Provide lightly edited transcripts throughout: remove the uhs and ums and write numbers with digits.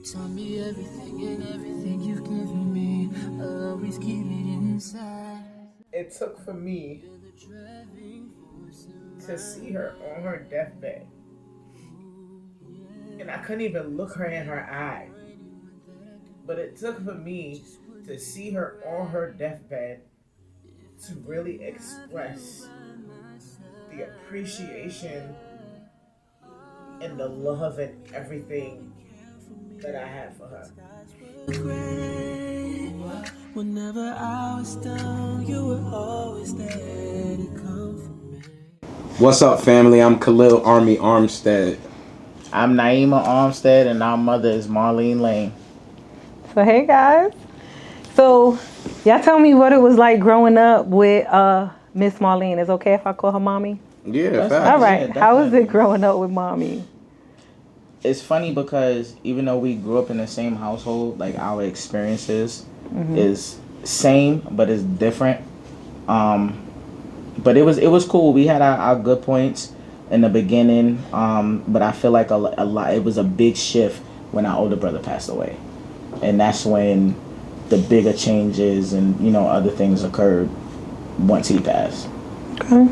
taught me everything and everything you've given me. I'll always keep it inside. It took for me to see her on her deathbed. And I couldn't even look her in her eye. But it took for me to see her on her deathbed to really express the appreciation and the love and everything that I had for her. Whenever I was down, you were always there to comfort me. What's up, family? I'm Khalil Army Armstead. I'm Na-imah Armstead, and our mother is Marlene Lane. So hey guys. So y'all tell me what it was like growing up with Miss Marlene. Is it okay if I call her mommy? Yeah, facts. All right. Yeah, How was definitely. it growing up with mommy? It's funny because even though we grew up in the same household, like our experiences is same, but it's different. But it was cool. We had our good points in the beginning, but I feel like a lot. It was a big shift when our older brother passed away, and that's when the bigger changes and other things occurred once he passed. Okay.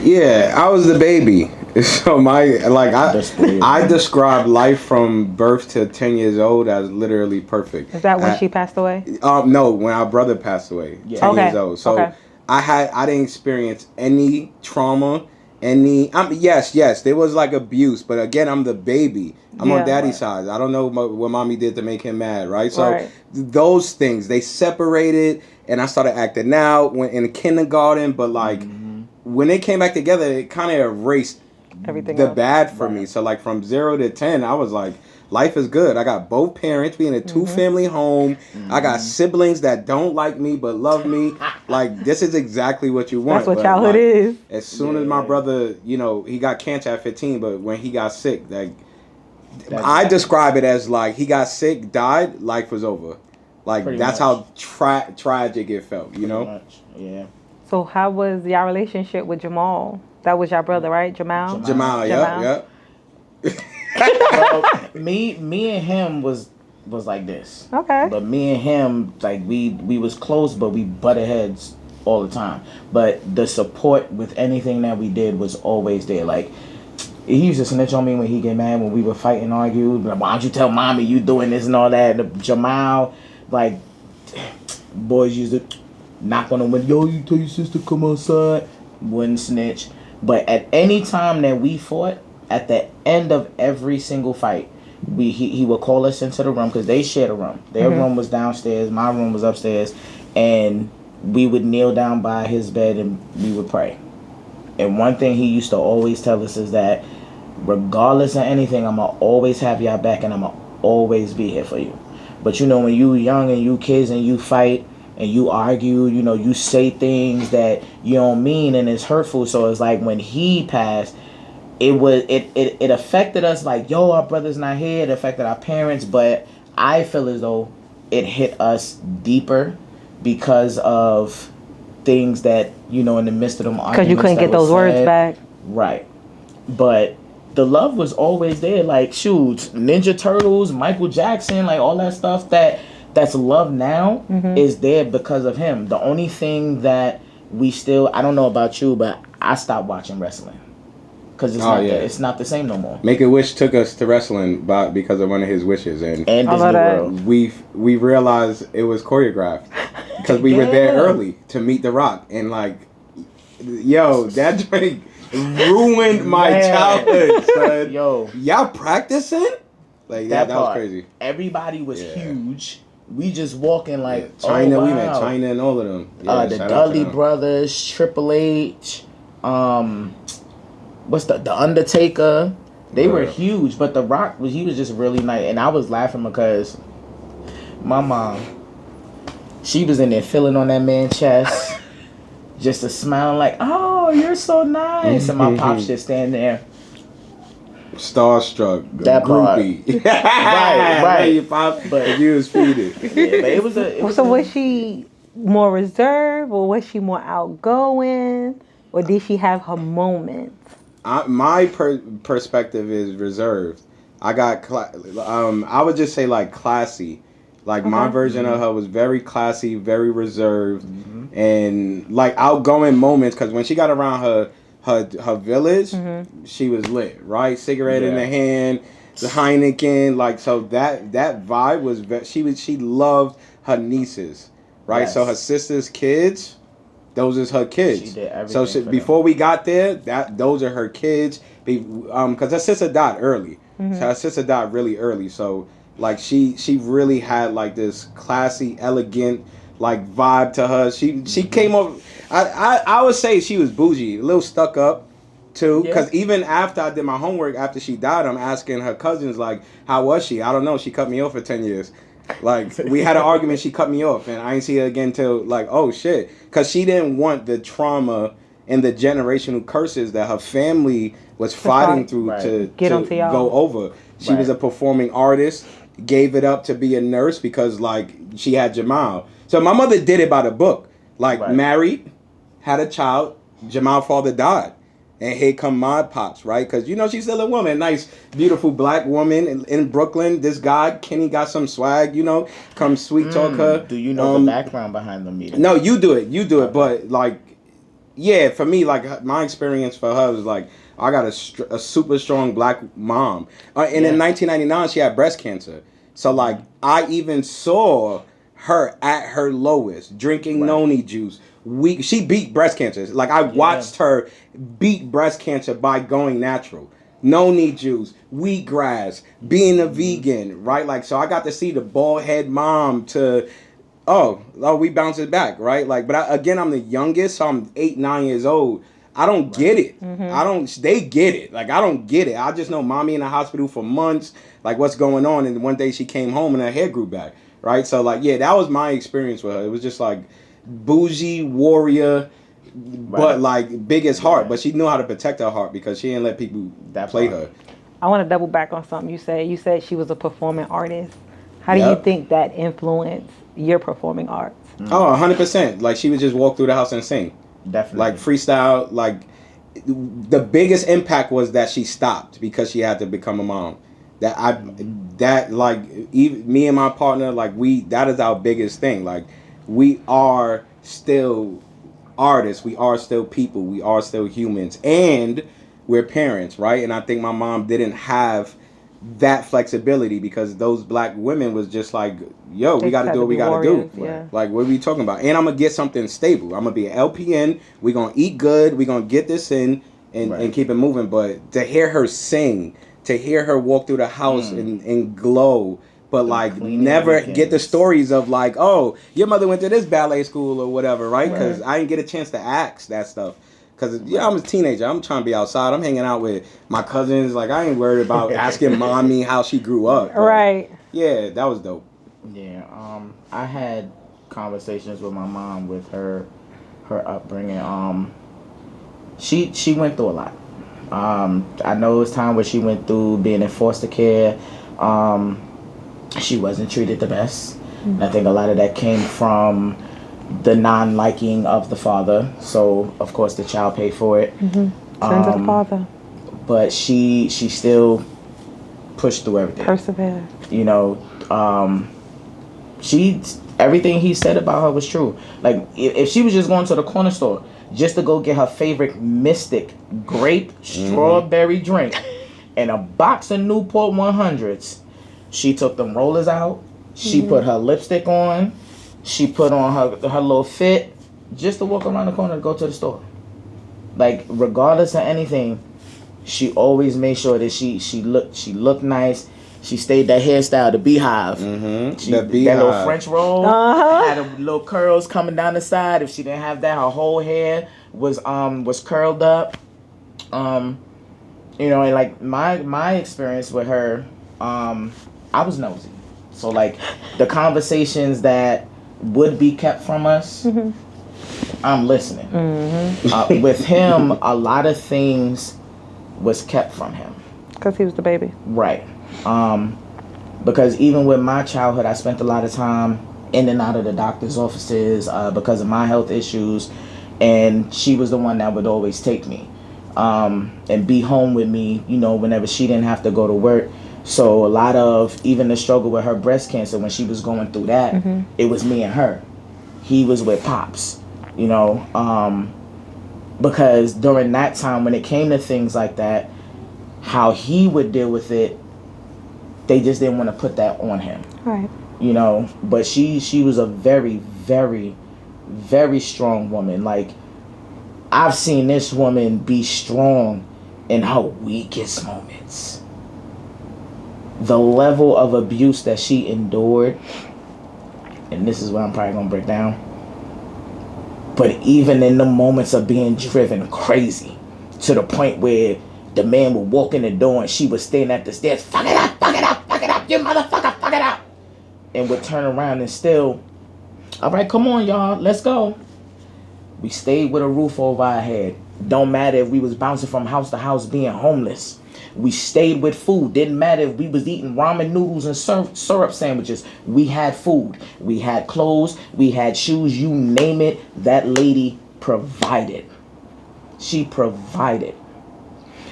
Yeah, I was the baby. So I describe life from birth to 10 years old as literally perfect. Is that when she passed away? No, when our brother passed away, 10 years old. So I didn't experience any trauma, yes, there was like abuse, but again, I'm the baby. I'm on daddy's side. I don't know what mommy did to make him mad, right? So those things, they separated, and I started acting out when in kindergarten, but when they came back together, it kind of erased Everything the else. bad for me. So like from 0 to 10, I was like, life is good. I got both parents, being a 2-family home. I got siblings that don't like me but love me. Like, this is exactly what you want. That's what childhood is. As soon as my brother, he got cancer at 15, but when he got sick, I describe it as like he got sick, died, life was over. Like, that's how tragic it felt, Pretty much, yeah. So how was your relationship with Jamal? That was your brother, right? Jamal, yep. Well, me and him was like this. Okay. But me and him, like we was close, but we butted heads all the time. But the support with anything that we did was always there. Like, he used to snitch on me when he get mad when we would fight and argue. Like, why don't you tell mommy you doing this and all that? Jamal, like, boys used to knock on the window. Yo, you tell your sister come outside. Wouldn't snitch. But at any time that we fought, at the end of every single fight, he would call us into the room because they shared a room. Their room was downstairs, my room was upstairs, and we would kneel down by his bed and we would pray. And one thing he used to always tell us is that regardless of anything, I'm going to always have y'all back and I'm going to always be here for you. But when you young and you kids and you fight and you argue, you say things that you don't mean and it's hurtful. So it's like when he passed, it affected us like, yo, our brother's not here. It affected our parents, but I feel as though it hit us deeper because of things that, in the midst of them arguments. Because you couldn't get those words back. Right. But the love was always there. Like, shoot, Ninja Turtles, Michael Jackson, like all that stuff that's love now is there because of him. The only thing that we still, I don't know about you, but I stopped watching wrestling. Because it's not the same no more. Make-A-Wish took us to wrestling because of one of his wishes. And Disney World. We realized it was choreographed. Because we were there early to meet The Rock. And that drink ruined my childhood, son. Yo. Y'all practicing? Like, that was crazy. Everybody was huge. We just walking like China. wow. We met China and all of them. The Dudley Brothers, Triple H, what's the Undertaker? They were huge, but The Rock was just really nice, and I was laughing because my mom, she was in there feeling on that man's chest, just a smile like, "Oh, you're so nice," and my pops just standing there. Starstruck, that groupie. right. You pop, but you was feeding. Yeah, but it was. So was she more reserved, or was she more outgoing, or did she have her moments? My perspective is reserved. I got, I would just say like classy. Like my version of her was very classy, very reserved, and like outgoing moments. Because when she got around her village, she was lit, right? Cigarette in the hand, the Heineken, like so that vibe was. She loved her nieces, right? Yes. So her sister's kids, those is her kids. She did everything. So before we got there, those are her kids. Because her sister died early, so her sister died really early. So like she really had like this classy, elegant like vibe to her. She came up. I would say she was bougie, a little stuck up too. Because even after I did my homework after she died, I'm asking her cousins like, how was she? I don't know. She cut me off for 10 years. Like we had an argument. She cut me off, and I didn't see her again till like oh shit. Because she didn't want the trauma and the generational curses that her family was fighting through to go over. She was a performing artist. Gave it up to be a nurse because like she had Jamal. So my mother did it by the book. Like married, had a child, Jamal's father died. And here come my pops, right? Because you know she's still a woman, nice, beautiful black woman in Brooklyn. This guy, Kenny, got some swag, you know, come sweet talk her. Do you know the background behind the meeting? No, you do it. But like, yeah, for me, like my experience for her was like, I got a super strong black mom. And in 1999, she had breast cancer. So, like, I even saw her at her lowest, drinking noni juice. She beat breast cancer. Like, I watched her beat breast cancer by going natural. Noni juice, wheatgrass, being a vegan, right? Like, so I got to see the bald head mom to... Oh, we bounce it back, right? Like, but again, I'm the youngest, so I'm 8, 9 years old. I don't get it. They get it. Like, I don't get it. I just know mommy in the hospital for months, like what's going on. And one day she came home and her hair grew back, right? So like, yeah, that was my experience with her. It was just like bougie warrior, but like biggest heart. But she knew how to protect her heart because she didn't let people play her. I want to double back on something you said. You said she was a performing artist. How do you think that influenced your performing arts? Oh, 100%. Like she would just walk through the house and sing. Definitely. Like freestyle, like the biggest impact was that she stopped because she had to become a mom. Me and my partner, like that is our biggest thing. Like we are still artists, we are still people, we are still humans, and we're parents, right? And I think my mom didn't have that flexibility because those black women was just like, yo, we got to do what we got to do. Yeah. Like, what are we talking about? And I'm going to get something stable. I'm going to be an LPN. We're going to eat good. We're going to get this in and keep it moving. But to hear her sing, to hear her walk through the house and glow, but like never get the stories of like, oh, your mother went to this ballet school or whatever, right? Because I didn't get a chance to ask that stuff. Because, I'm a teenager. I'm trying to be outside. I'm hanging out with my cousins. Like, I ain't worried about asking mommy how she grew up. Right. Yeah, that was dope. Yeah. I had conversations with my mom with her upbringing. She went through a lot. I know it was time where she went through being in foster care. She wasn't treated the best. And I think a lot of that came from the non-liking of the father, so of course the child paid for it. Sons of the father. But she still pushed through everything. Persevere. You know, everything he said about her was true. Like if she was just going to the corner store just to go get her favorite Mystic grape strawberry drink and a box of Newport 100s, she took them rollers out. She put her lipstick on. She put on her little fit just to walk around the corner to go to the store. Like, regardless of anything, she always made sure that she looked nice. She stayed that hairstyle, the beehive. The beehive. That little French roll. Had a little curls coming down the side. If she didn't have that, her whole hair was curled up. And like my experience with her, I was nosy. So like the conversations that would be kept from us, I'm listening. With him, a lot of things was kept from him. Because he was the baby. Right. Because even with my childhood, I spent a lot of time in and out of the doctor's offices because of my health issues. And she was the one that would always take me and be home with me, whenever she didn't have to go to work. So a lot of even the struggle with her breast cancer when she was going through that, it was me and her. He was with Pops, you know, because during that time when it came to things like that, how he would deal with it, they just didn't want to put that on him. Right. You know, but she was a very, very, very strong woman. Like, I've seen this woman be strong in her weakest moments. The level of abuse that she endured, and this is what I'm probably gonna break down, but even in the moments of being driven crazy to the point where the man would walk in the door and she would stand at the stairs, fuck it up, fuck it up, fuck it up, you motherfucker, fuck it up, and would turn around and still, all right, come on, y'all, let's go. We stayed with a roof over our head. Don't matter if we was bouncing from house to house being homeless. We stayed with food. Didn't matter if we was eating ramen noodles and syrup sandwiches. We had food. We had clothes. We had shoes. You name it, that lady provided. She provided.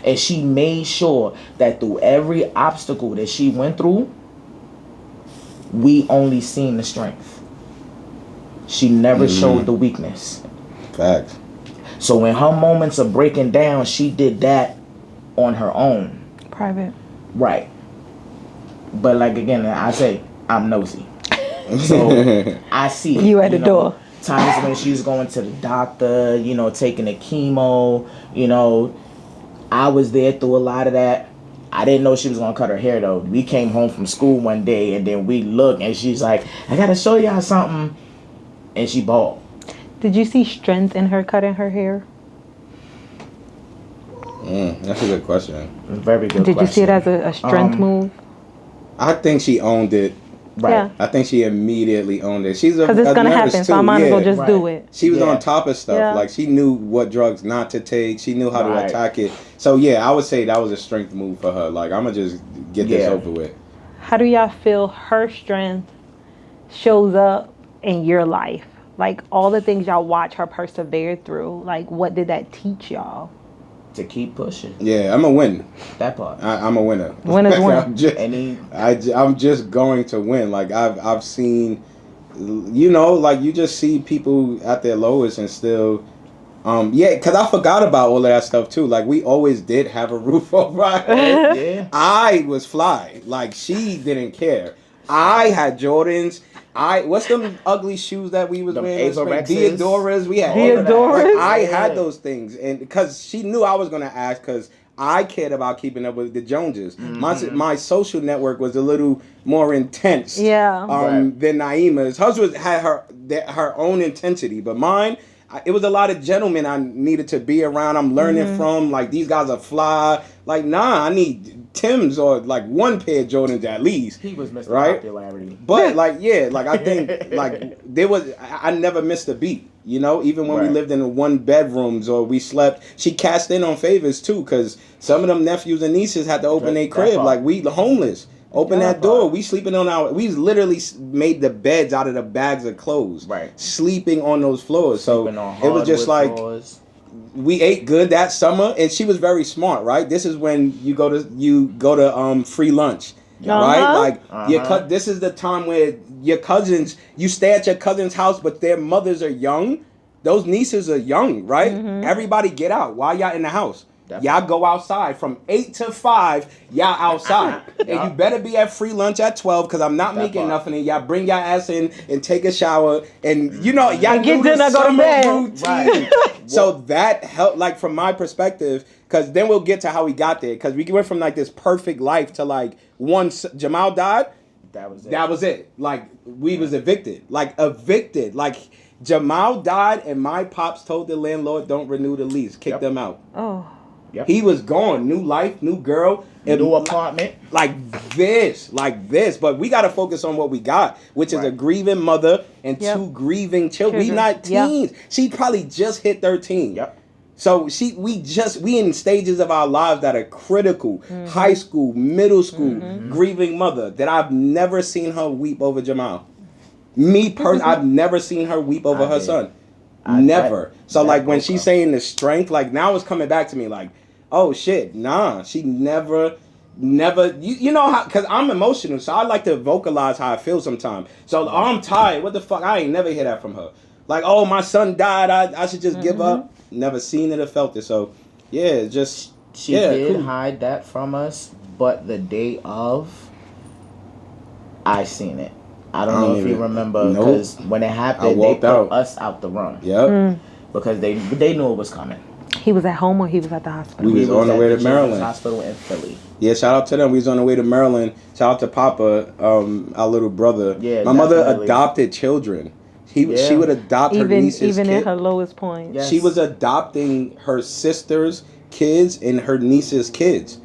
And she made sure that through every obstacle that she went through, we only seen the strength. She never showed the weakness. Facts. So in her moments of breaking down, she did that on her own. Private. Right. But like again, I say, I'm nosy. So I see You at the door. Times when she was going to the doctor, you know, taking the chemo, you know, I was there through a lot of that. I didn't know she was gonna cut her hair though. We came home from school one day and then we looked and she's like, I gotta show y'all something, and she bawled. Did you see strength in her cutting her hair? That's a good question. Very good Did question. you see it as a strength move? I think she owned it. Right. Yeah. I think she immediately owned it. She's Because it's going to happen, so I might as well just do it. She was on top of stuff. Yeah. Like, she knew what drugs not to take. She knew how to attack it. So, yeah, I would say that was a strength move for her. Like, I'm going to just get this over with. How do y'all feel her strength shows up in your life? Like, all the things y'all watch her persevere through, like, what did that teach y'all? To keep pushing. Yeah, I'm a win. That part. I'm a winner. Winners win. I'm just going to win. Like, I've seen, you know, like, you just see people at their lowest and still, because I forgot about all of that stuff too. Like, we always did have a roof over our head. Yeah. I was fly. Like, she didn't care. I had Jordans. What's them ugly shoes that we was wearing? Diodoras. We had Diodoras. like, I had those things, and because she knew I was gonna ask, because I cared about keeping up with the Joneses. My social network was a little more intense. Than Na-imah's. Hers had her own intensity, but mine. It was a lot of gentlemen I needed to be around. I'm learning from. Like, these guys are fly. Like, nah, I need Tim's or like one pair of Jordans at least. He was Mr. Right? Popularity. But like, yeah, like I think like I never missed a beat. You know, even when we lived in one bedrooms or we slept, she cast in on favors too, because some of them nephews and nieces had to open their crib. Like, we homeless. Open that door. We sleeping on we literally made the beds out of the bags of clothes. Right. Sleeping on those floors. So it was just like floors. We ate good that summer, and she was very smart. Right. This is when you go to free lunch. Right. Like this is the time where your cousins, you stay at your cousin's house, but their mothers are young. Those nieces are young. Right. Everybody get out. Why y'all in the house? Definitely. Y'all go outside from 8 to 5. Y'all outside, and you better be at free lunch at 12, because I'm not making nothing. And y'all bring y'all ass in and take a shower, and you know y'all do the summer routine. Right. So that helped, like, from my perspective, because then we'll get to how we got there. Because we went from like this perfect life to like once Jamal died, that was it. Like, we was evicted. Like, Jamal died, and my pops told the landlord, "Don't renew the lease. Kick them out." Oh. Yep. He was gone. New life, new girl, new apartment. Like this. But we got to focus on what we got, which is a grieving mother and 2 grieving children. We not teens. She probably just hit 13. Yep. So we in stages of our lives that are critical. High school, middle school, grieving mother that I've never seen her weep over Jamal. I've never seen her weep over her son. Never. So like when she's saying the strength, like now it's coming back to me like, oh shit, nah, she never never, you know how, because I'm emotional, so I like to vocalize how I feel sometimes. So, oh, I'm tired. What the fuck? I ain't never hear that from her. Like, oh, my son died. I should just give up. Never seen it or felt it. So, yeah, just, she did hide that from us, but the day of, I seen it. I don't know if you remember, because when it happened, they put us out the room. Yep. Because they knew it was coming. He was at home or he was at the hospital? We was on the way to Maryland. Hospital in Philly. Yeah, shout out to them. We was on the way to Maryland. Shout out to Papa, our little brother. Yeah, my mother adopted children. She would adopt her niece's even kid. at her lowest point. Yes. She was adopting her sister's kids and her niece's kids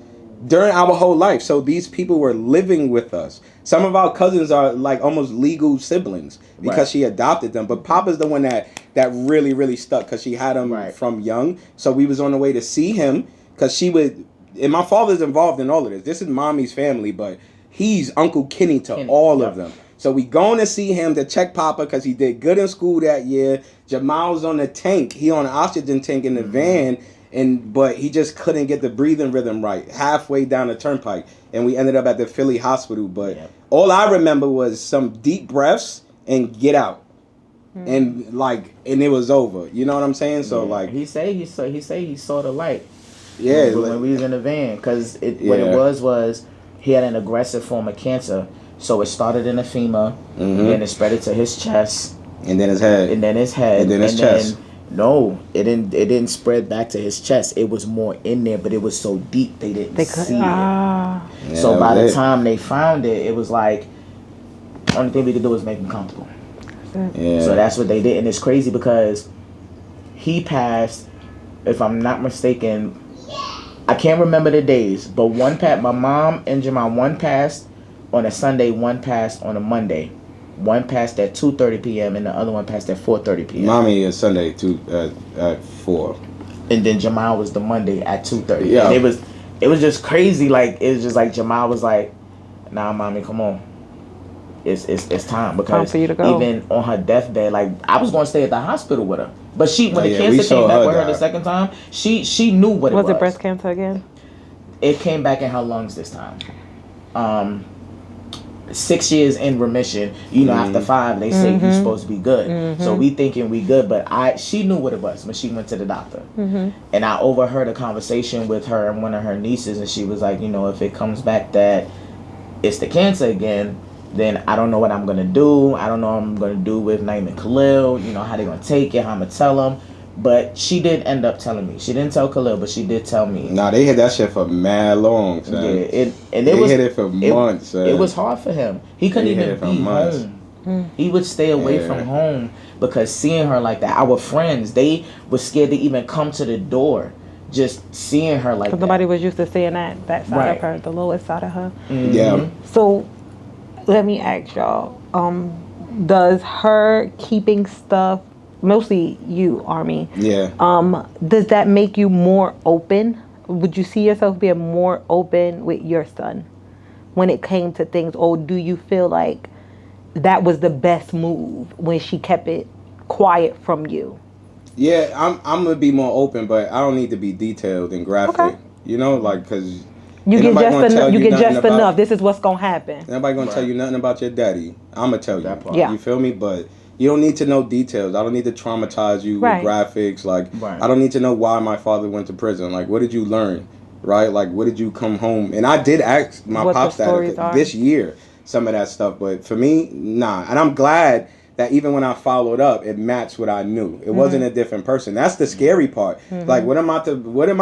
during our whole life. So these people were living with us. Some of our cousins are like almost legal siblings because she adopted them. But Papa's the one that really, really stuck because she had him from young. So we was on the way to see him because she would... And my father's involved in all of this. This is Mommy's family, but he's Uncle Kenny to all of them. So we going to see him to check Papa because he did good in school that year. Jamal's on the tank. He on the oxygen tank in the van. But he just couldn't get the breathing rhythm right halfway down the turnpike, and we ended up at the Philly hospital. But all I remember was some deep breaths and get out, and it was over. You know what I'm saying? So he say he saw the light. Yeah, when we was in the van, because what it was he had an aggressive form of cancer. So it started in the femur, then it spread it to his chest, and then his head, and then his chest. No, it didn't spread back to his chest. It was more in there, but it was so deep they didn't see it. Yeah, so by the time they found it, it was like only thing we could do was make him comfortable. Yeah. So that's what they did, and it's crazy because he passed, if I'm not mistaken, I can't remember the days, but my mom and Jamal, one passed on a Sunday, one passed on a Monday. One passed at 2:30 p.m. and the other one passed at 4:30 p.m. Mommy is Sunday at 4. And then Jamal was the Monday at 2:30. Yeah. And it was just crazy. Like it was just like Jamal was like, "Nah, mommy, come on, it's time." Because time for you to go. Even on her deathbed, like I was going to stay at the hospital with her, but when the cancer came back with her the second time, she knew what it was. Was it breast cancer again? It came back in her lungs this time. 6 years in remission, after 5 they say you're supposed to be good. So we thinking we good, but she knew what it was when she went to the doctor. And I overheard a conversation with her and one of her nieces, and she was like, if it comes back that it's the cancer again, then I don't know what I'm gonna do. I don't know what I'm gonna do with Na-imah and Khalil, how they gonna take it, how I'm gonna tell them. But she did end up telling me. She didn't tell Khalil, but she did tell me. Nah, they hid that shit for mad long, son. Yeah, they hid it for months, son. It was hard for him. He couldn't even be home. He would stay away from home because seeing her like that, our friends, they were scared to even come to the door. Just seeing her like that. Because nobody was used to seeing that side of her, the lowest side of her. Yeah. So, let me ask y'all, does her keeping stuff, mostly you, Army. Yeah. Does that make you more open? Would you see yourself being more open with your son when it came to things? Or do you feel like that was the best move when she kept it quiet from you? Yeah, I'm going to be more open, but I don't need to be detailed and graphic. Okay. Because... You get just enough. This is what's going to happen. Nobody going to tell you nothing about your daddy. I'm going to tell you. That part. Yeah. You feel me? But... You don't need to know details. I don't need to traumatize you with graphics. I don't need to know why my father went to prison. What did you learn? Right? What did you come home? And I did ask my pops that this year, some of that stuff. But for me, nah. And I'm glad that even when I followed up, it matched what I knew. It wasn't a different person. That's the scary part. What am I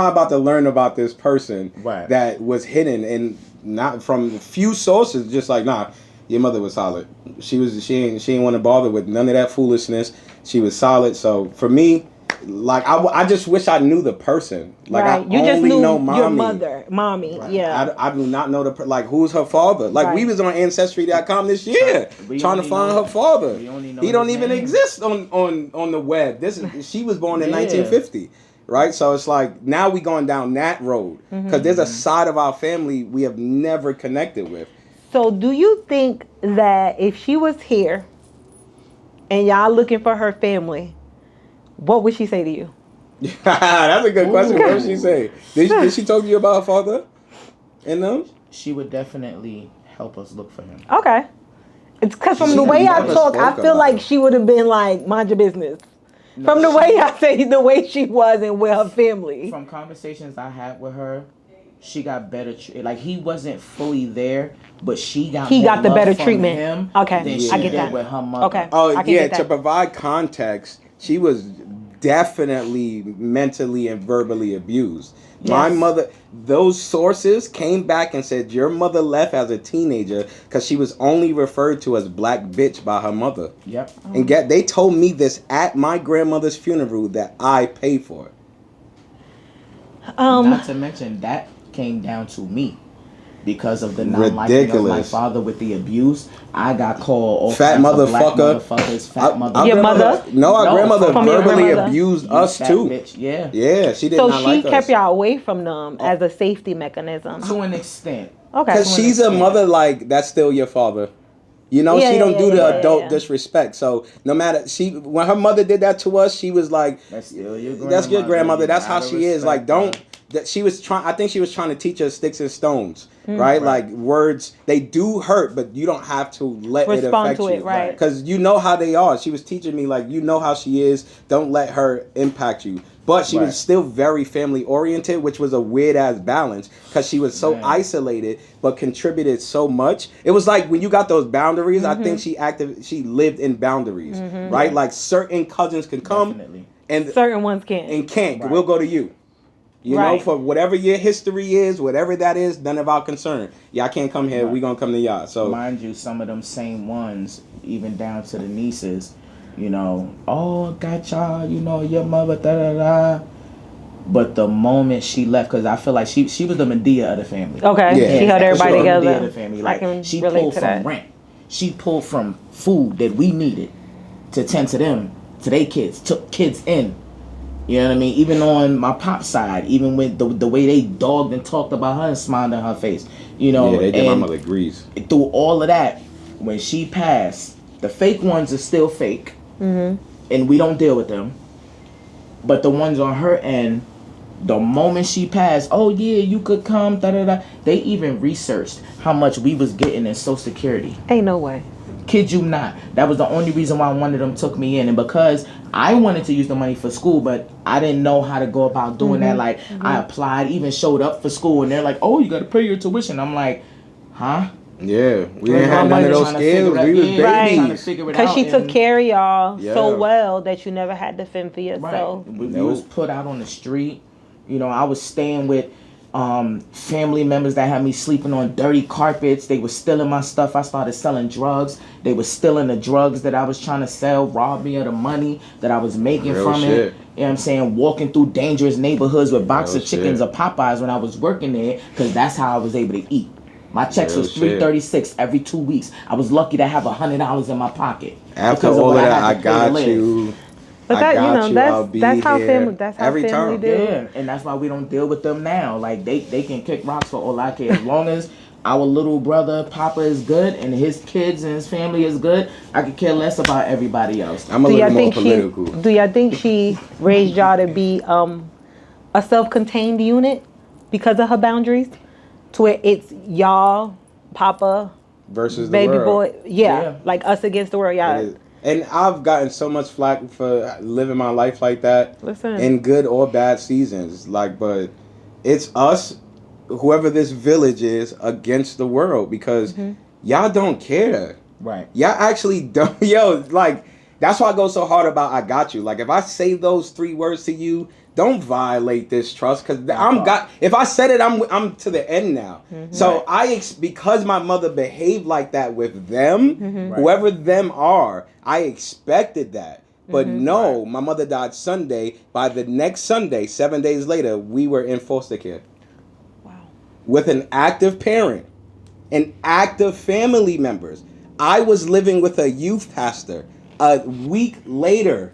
about to learn about this person that was hidden and not from few sources? Just nah. Your mother was solid. She ain't want to bother with none of that foolishness. She was solid. So for me, I just wish I knew the person. I you just knew your mommy. Right. Yeah. I do not know who's her father. We was on Ancestry.com this year trying to find her father. He don't even exist on the web. She was born in 1950. Right? So it's now we going down that road because there's a side of our family we have never connected with. So do you think that if she was here and y'all looking for her family, what would she say to you? That's a good question. What would she say? Did she talk to you about her father and them? She would definitely help us look for him. Okay. It's because from the way I talk, I feel like she would have been like, mind your business. No, from the way I say, the way she was and with her family. From conversations I had with her, she got better. Like he wasn't fully there, but he got the better treatment. Him okay, I get that. With her mother. Okay. Oh yeah, to provide context, she was definitely mentally and verbally abused. Yes. My mother, those sources came back and said your mother left as a teenager because she was only referred to as black bitch by her mother. Yep. And they told me this at my grandmother's funeral that I paid for. Not to mention that came down to me. Because of the non-liking of my father with the abuse, I got called all fat motherfucker. Fat mother. Your mother? No, our grandmother verbally abused us too. Bitch. Yeah. Yeah, she did not like us. So she kept y'all away from them as a safety mechanism. To an extent. Okay. Because she's a mother like, that's still your father. You know, she don't do the adult disrespect. So no matter, when her mother did that to us, she was like, that's still your grandmother. That's your grandmother. That's how she is. Like, don't. That she was trying. I think she was trying to teach us sticks and stones, right? Like words, they do hurt, but you don't have to let it affect you, right? Because you know how they are. She was teaching me like, you know how she is. Don't let her impact you. But she was still very family oriented, which was a weird ass balance because she was so isolated, but contributed so much. It was like when you got those boundaries. I think she lived in boundaries, right? Like certain cousins can come, and certain ones can't. And can't. Right. We'll go to you. You know, for whatever your history is, whatever that is, none of our concern. Y'all can't come here. We gonna come to y'all. So mind you, some of them same ones, even down to the nieces, you know, oh, got y'all, you know, your mother, da da da. But the moment she left, because I feel like she was the Medea of the family. Okay, yeah. She held everybody together. Medea of the family. Like, I can she relate pulled to from that. rent. She pulled from food that we needed to tend to them, to their kids, took kids in. You know what I mean? Even on my pop side, even with the way they dogged and talked about her and smiled in her face. You know, yeah, they did my mother grease. Through all of that, when she passed, the fake ones are still fake. And we don't deal with them. But the ones on her end, the moment she passed, oh yeah, you could come, da da da. They even researched how much we was getting in Social Security. Ain't no way. Kid you not. That was the only reason why one of them took me in. And because I wanted to use the money for school, but I didn't know how to go about doing that. Like, I applied, even showed up for school, and they're like, oh, you got to pay your tuition. I'm like, huh? Yeah, we didn't have none of those skills. We was babies. Because she took care of y'all so well that you never had to fend for yourself. Right. We was put out on the street. You know, I was staying with family members that had me sleeping on dirty carpets. They were stealing my stuff. I started selling drugs. They were stealing the drugs that I was trying to sell, robbed me of the money that I was making from it. You know what I'm saying? Walking through dangerous neighborhoods with box of chickens or Popeyes when I was working there, because that's how I was able to eat. My checks was $336 every 2 weeks. I was lucky to have $100 in my pocket. After all of that, I got you. But that, that's how family. That's how family time. do. Yeah, and that's why we don't deal with them now. Like they can kick rocks for all I care. As long as our little brother Papa is good and his kids and his family is good, I could care less about everybody else. I'm a little more political. Do y'all think she raised y'all to be a self-contained unit because of her boundaries, to where it's y'all, Papa versus baby the world. Boy, yeah, like us against the world, y'all. And I've gotten so much flack for living my life like that. Listen. In good or bad seasons. Like, but it's us, whoever this village is, against the world. Because y'all don't care. Right. Y'all actually don't. Yo, like, that's why I go so hard about I got you. Like, if I say those 3 words to you, don't violate this trust. Because if I said it, I'm to the end now. So because my mother behaved like that with them, whoever them are, I expected that. But no, my mother died Sunday. By the next Sunday, 7 days later, we were in foster care. Wow. With an active parent and active family members. I was living with a youth pastor a week later.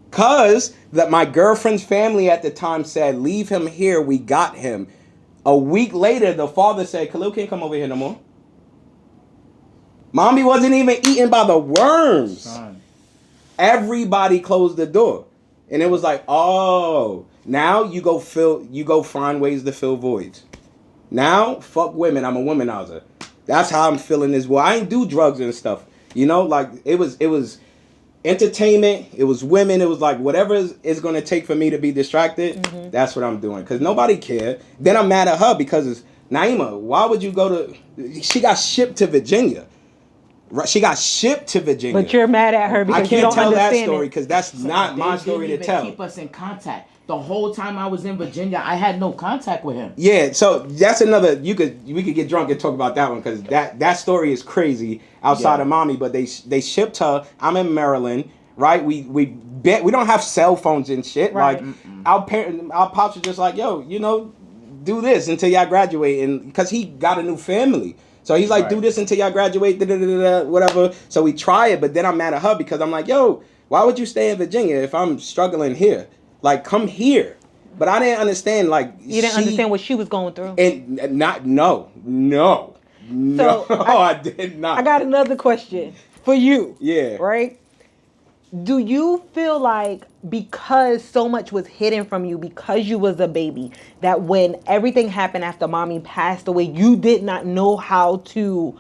Because my girlfriend's family at the time said, leave him here, we got him. A week later, the father said, Khalil can't come over here no more. Mommy wasn't even eaten by the worms. Son. Everybody closed the door. And it was like, oh, now you go find ways to fill voids. Now, fuck women. I'm a womanizer. That's how I'm feeling this. Well, I ain't do drugs and stuff. You know, like it was entertainment. It was women. It was like whatever is going to take for me to be distracted. Mm-hmm. That's what I'm doing. Because nobody cared. Then I'm mad at her because it's Na-imah. Why would you go to? She got shipped to Virginia. Right? She got shipped to Virginia. But you're mad at her because you don't understand I can't tell that story because that's not my story to tell. Keep us in contact. The whole time I was in Virginia, I had no contact with him. Yeah, so that's another. We could get drunk and talk about that one because that story is crazy outside of mommy. But they shipped her. I'm in Maryland, right? We don't have cell phones and shit. Right. Like our pops are just like, yo, you know, do this until y'all graduate, and because he got a new family. So he's like, do this until y'all graduate, whatever. So we try it, but then I'm mad at her because I'm like, yo, why would you stay in Virginia if I'm struggling here? Like, come here. But I didn't understand, like... You didn't understand what she was going through? And no, I did not. I got another question for you. Yeah. Right? Do you feel like because so much was hidden from you, because you was a baby, that when everything happened after mommy passed away, you did not know how to...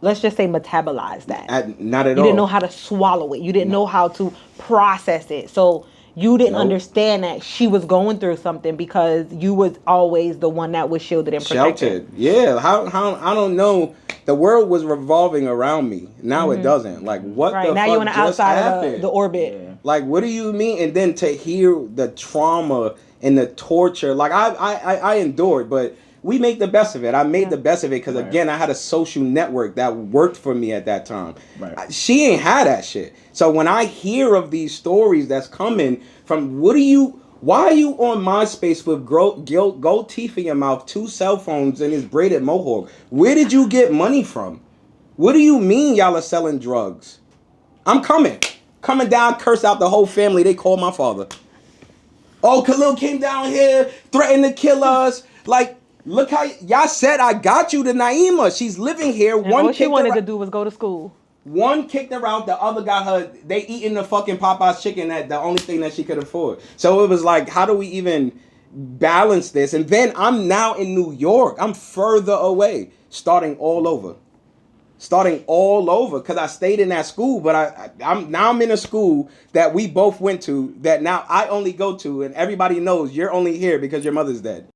let's just say metabolize that? Not at all. You didn't know how to swallow it. You didn't know how to process it. So... You didn't understand that she was going through something because you was always the one that was shielded and protected. Sheltered. Yeah. How I don't know. The world was revolving around me. Now it doesn't. Like what the fuck now you're on the outside happened? Of the orbit. Yeah. Like what do you mean? And then to hear the trauma and the torture. Like I endured, but we make the best of it. I made the best of it because again, I had a social network that worked for me at that time. Right. She ain't had that shit. So when I hear of these stories that's coming from, why are you on MySpace with gold teeth in your mouth, 2 cell phones, and his braided mohawk? Where did you get money from? What do you mean y'all are selling drugs? I'm coming down, curse out the whole family. They called my father. Oh, Khalil came down here, threatened to kill us. Like, look how y'all said I got you to Na-imah. She's living here. And all she wanted to do was go to school. One kicked her out, the other got her. They eating the fucking Popeye's chicken, that the only thing that she could afford. So it was like, how do we even balance this? And then I'm now in New York. I'm further away, starting all over. Because I stayed in that school, but I'm in a school that we both went to that now I only go to, and everybody knows you're only here because your mother's dead.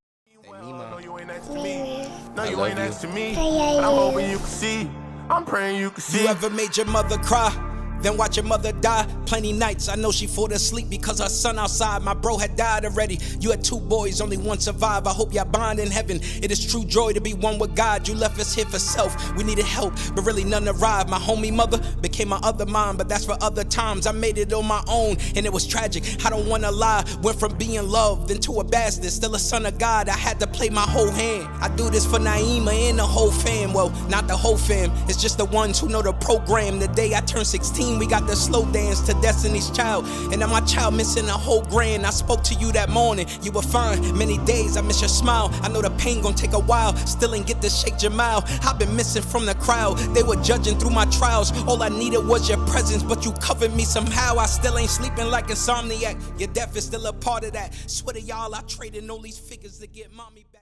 No, you ain't next to me. No, you ain't next to me. But I'm hoping you can see. I'm praying you can see. You ever made your mother cry? Then watch your mother die. Plenty nights I know she fought asleep because her son outside. My bro had died already. You had 2 boys, only one survived. I hope y'all bond in heaven. It is true joy to be one with God. You left us here for self. We needed help, but really none arrived. My homie mother became my other mom, but that's for other times. I made it on my own, and it was tragic. I don't wanna lie. Went from being loved into a bastard, still a son of God. I had to play my whole hand. I do this for Na-imah and the whole fam. Well, not the whole fam. It's just the ones who know the program. The day I turned 16. We got the slow dance to Destiny's Child. And now my child missing a whole grand. I spoke to you that morning, you were fine. Many days I miss your smile. I know the pain gon' take a while. Still ain't get to shake Jamal. I've been missing from the crowd. They were judging through my trials. All I needed was your presence, but you covered me somehow. I still ain't sleeping like insomniac. Your death is still a part of that. Swear to y'all, I traded all these figures to get mommy back.